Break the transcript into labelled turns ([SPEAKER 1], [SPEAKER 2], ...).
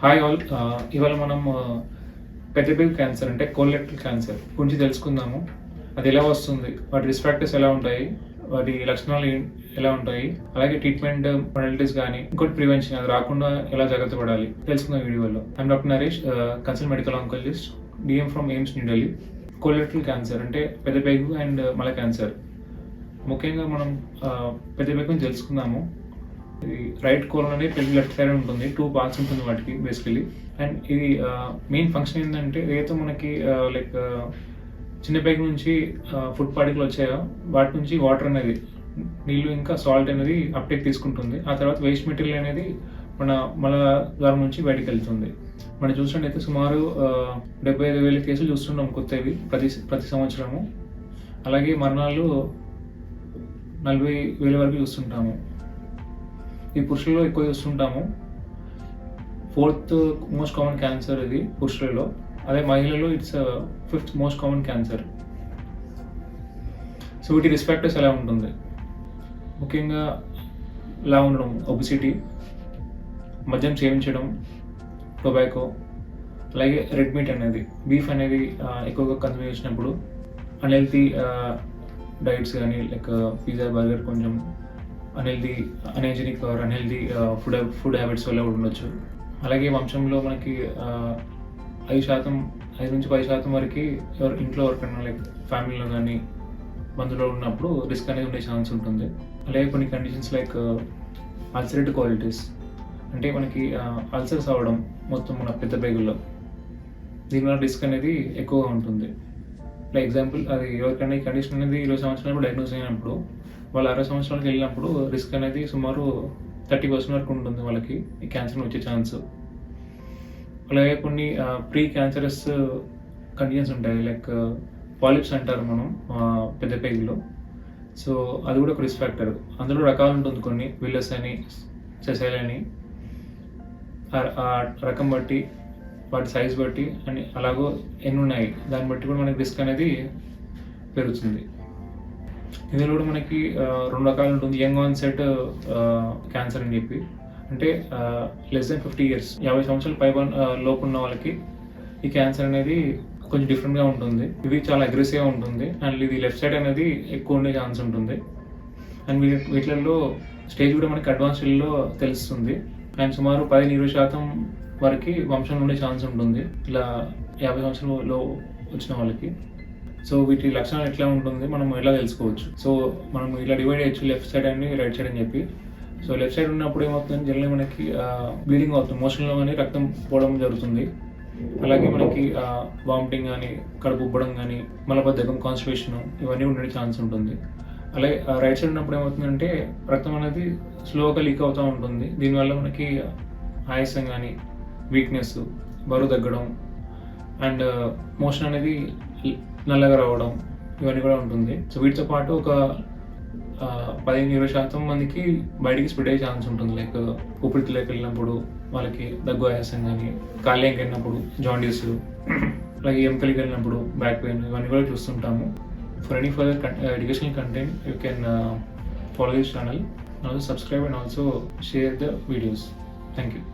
[SPEAKER 1] Hi all. ఇవాళ మనం పెద్దపేగు cancer అంటే కోలెక్టల్ క్యాన్సర్ గురించి తెలుసుకుందాము. అది ఎలా వస్తుంది, వాటి రిస్క్ ఫ్యాక్టర్స్ ఎలా ఉంటాయి, వాటి లక్షణాలు ఎలా ఉంటాయి, అలాగే ట్రీట్మెంట్ మొడాలిటీస్ కానీ ఇంకోటి ప్రివెన్షన్ అది రాకుండా ఎలా జాగ్రత్త పడాలి తెలుసుకుందాం వీడియోలో. I am doctor Naresh, consult medical oncologist, DM from AIIMS New Delhi. Colorectal cancer అంటే పెద్దపేగు అండ్ మల క్యాన్సర్. ముఖ్యంగా మనం పెద్దపేగుని తెలుసుకుందాము. ఇది రైట్ కోలన్ అనేది పెళ్లి లెఫ్ట్ సైడ్ ఉంటుంది, 2 పార్ట్స్ ఉంటుంది వాటికి బేసికలీ. అండ్ ఇది మెయిన్ ఫంక్షన్ ఏంటంటే ఏదైతే మనకి లైక్ చిన్న పేగు నుంచి ఫుడ్ పార్టికల్ వచ్చాయో వాటి నుంచి వాటర్ అనేది, నీళ్ళు ఇంకా సాల్ట్ అనేది అప్టేక్ తీసుకుంటుంది. ఆ తర్వాత వేస్ట్ మెటీరియల్ అనేది మన ద్వారం నుంచి బయటకు వెళ్తుంది. మనం చూసినట్టయితే సుమారు 75,000 కేసులు చూస్తున్నాం కొత్తవి ప్రతి సంవత్సరము. అలాగే మరణాలు 40,000 వరకు చూస్తుంటాము. ఈ పురుషుల్లో ఎక్కువ చూస్తుంటాము. 4th మోస్ట్ కామన్ క్యాన్సర్ ఇది పురుషులలో. అదే మహిళల్లో it's 5th most common cancer. So వీటి రిస్క్ ఫ్యాక్టర్స్ ఎలా ఉంటుంది? ముఖ్యంగా ఇలా ఉండడం, ఒబిసిటీ, మద్యం సేవించడం, టొబాకో, అలాగే రెడ్ మీట్ అనేది, బీఫ్ అనేది ఎక్కువగా కన్జ్యూమ్ చేసినప్పుడు, అన్హెల్తీ డైట్స్ కానీ లైక్ పిజ్జా, బర్గర్, కొంచెం unhygienic or unhealthy food habits వల్ల కూడా ఉండొచ్చు. అలాగే వంశంలో మనకి 5% నుంచి 10% వరకు ఇంట్లో ఎవరికైనా లైక్ ఫ్యామిలీలో కానీ బంధువులో ఉన్నప్పుడు రిస్క్ అనేది ఉండే ఛాన్స్ ఉంటుంది. అలాగే కొన్ని కండిషన్స్ లైక్ అల్సరేటివ్ కోలిటిస్ అంటే మనకి అల్సర్స్ అవ్వడం మొత్తం మన పెద్ద పేగుల్లో, దీనివల్ల రిస్క్ అనేది ఎక్కువగా ఉంటుంది. ఫర్ ఎగ్జాంపుల్ అది ఎవరికైనా ఈ కండిషన్ అనేది 20 సంవత్సరాలు డయాగ్నోస్ అయినప్పుడు, వాళ్ళు 60 సంవత్సరాలకు వెళ్ళినప్పుడు రిస్క్ అనేది సుమారు 30% వరకు ఉంటుంది వాళ్ళకి ఈ క్యాన్సర్ వచ్చే ఛాన్స్. అలాగే కొన్ని ప్రీ క్యాన్సరస్ కండిషన్స్ ఉంటాయి లైక్ పాలిప్స్ అంటారు మనం పెద్ద పేగులో. సో అది కూడా ఒక రిస్క్ ఫ్యాక్టర్. అందులో రకాలు ఉంటుంది, కొన్ని విల్లస్ అని, సెసైల్ అని. ఆ రకం బట్టి, వాటి సైజ్ బట్టి అని అలాగో ఎన్ని ఉన్నాయి దాన్ని బట్టి కూడా మనకి రిస్క్ అనేది పెరుగుతుంది. ఇందులో కూడా మనకి 2 రకాలు ఉంటుంది. యంగ్ ఆన్సెట్ క్యాన్సర్ అని చెప్పి, అంటే లెస్ దెన్ 50 years, 50 సంవత్సరాల లోపు ఉన్న వాళ్ళకి ఈ క్యాన్సర్ అనేది కొంచెం డిఫరెంట్గా ఉంటుంది. ఇది చాలా అగ్రెసివ్గా ఉంటుంది అండ్ ఇది లెఫ్ట్ సైడ్ అనేది ఎక్కువ ఉండే ఛాన్స్ ఉంటుంది. అండ్ వీటిల్లో స్టేజ్ కూడా మనకి అడ్వాన్స్డ్లో తెలుస్తుంది. అండ్ సుమారు 10-20% వరకు వంశంలో ఉండే ఛాన్స్ ఉంటుంది ఇలా 50 సంవత్సరాలలో వచ్చిన వాళ్ళకి. సో వీటి లక్షణాలు ఎట్లా ఉంటుంది మనం ఎలా తెలుసుకోవచ్చు? సో మనం ఇలా డివైడ్ చేయొచ్చు, లెఫ్ట్ సైడ్ అని రైట్ సైడ్ అని చెప్పి. సో లెఫ్ట్ సైడ్ ఉన్నప్పుడు ఏమవుతుంది, జనరల్గా మనకి బ్లీడింగ్ అవుతుంది, మోషన్లో కానీ రక్తం పోవడం జరుగుతుంది. అలాగే మనకి వామిటింగ్ కానీ, కడుపు ఉబ్బడం కానీ, మలబద్ధకం, కాన్స్టిపేషన్ ఇవన్నీ ఉండే ఛాన్స్ ఉంటుంది. అలాగే రైట్ సైడ్ ఉన్నప్పుడు ఏమవుతుందంటే రక్తం అనేది స్లోగా లీక్ అవుతూ ఉంటుంది. దీనివల్ల మనకి ఆయాసం కానీ, వీక్నెస్, బరువు తగ్గడం అండ్ మోషన్ అనేది నల్లగా రావడం ఇవన్నీ కూడా ఉంటుంది. సో వీటితో పాటు ఒక 15-20% మందికి బయటికి స్ప్రెడ్ అయ్యే ఛాన్స్ ఉంటుంది. లైక్ ఊపిరితిత్తులోకి వెళ్ళినప్పుడు వాళ్ళకి దగ్గు, ఆయాసం కానీ, కాలేయంకి వెళ్ళినప్పుడు జాండీస్, అలాగే ఎముకలకి వెళ్ళినప్పుడు బ్యాక్ పెయిన్ ఇవన్నీ కూడా చూస్తుంటాము. For any further educational content you can follow this channel and also subscribe and also share the videos. Thank you.